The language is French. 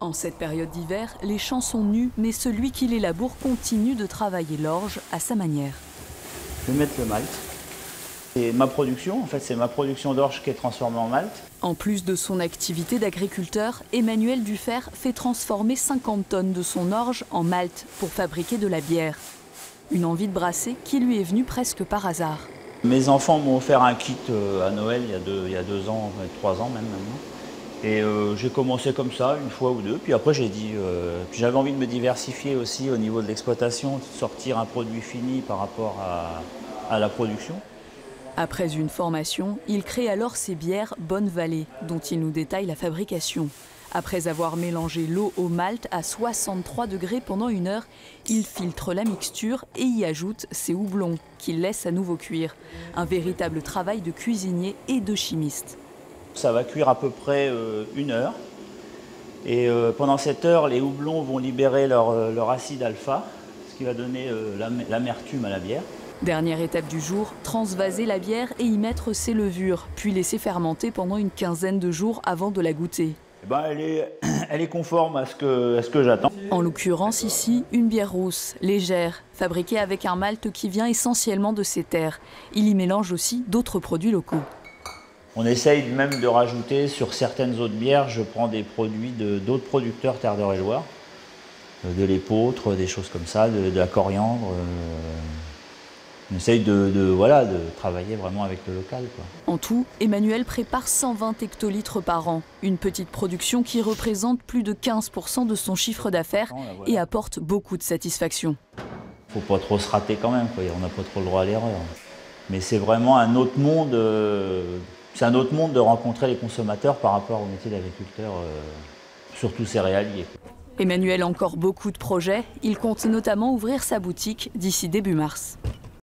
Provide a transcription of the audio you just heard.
En cette période d'hiver, les champs sont nus, mais celui qui les laboure continue de travailler l'orge à sa manière. Je vais mettre le malt. Et ma production, en fait, c'est ma production d'orge qui est transformée en malt. En plus de son activité d'agriculteur, Emmanuel Dufer fait transformer 50 tonnes de son orge en malt pour fabriquer de la bière. Une envie de brasser qui lui est venue presque par hasard. Mes enfants m'ont offert un kit à Noël il y a 2 ans, 3 ans même maintenant. Et j'ai commencé comme ça, une fois ou deux. Puis après, j'ai dit, j'avais envie de me diversifier aussi au niveau de l'exploitation, de sortir un produit fini par rapport à la production. Après une formation, il crée alors ses bières Bonne Vallée, dont il nous détaille la fabrication. Après avoir mélangé l'eau au malt à 63 degrés pendant 1 heure, il filtre la mixture et y ajoute ses houblons, qu'il laisse à nouveau cuire. Un véritable travail de cuisinier et de chimiste. Ça va cuire à peu près 1 heure. Et pendant cette heure, les houblons vont libérer leur acide alpha, ce qui va donner l'amertume à la bière. Dernière étape du jour, transvaser la bière et y mettre ses levures, puis laisser fermenter pendant une quinzaine de jours avant de la goûter. Eh ben, elle est conforme à ce que j'attends. En l'occurrence ici, une bière rousse, légère, fabriquée avec un malt qui vient essentiellement de ces terres. Il y mélange aussi d'autres produits locaux. On essaye même de rajouter sur certaines autres bières, je prends des produits d'autres producteurs Terre d'Eure-et-Loire, de l'épeautre, des choses comme ça, de la coriandre. On essaye de travailler vraiment avec le local, quoi. En tout, Emmanuel prépare 120 hectolitres par an, une petite production qui représente plus de 15% de son chiffre d'affaires et apporte beaucoup de satisfaction. Faut pas trop se rater quand même, quoi. On n'a pas trop le droit à l'erreur. Mais c'est vraiment un autre monde, c'est un autre monde de rencontrer les consommateurs par rapport au métier d'agriculteur, surtout céréalier. Emmanuel a encore beaucoup de projets, il compte notamment ouvrir sa boutique d'ici début mars.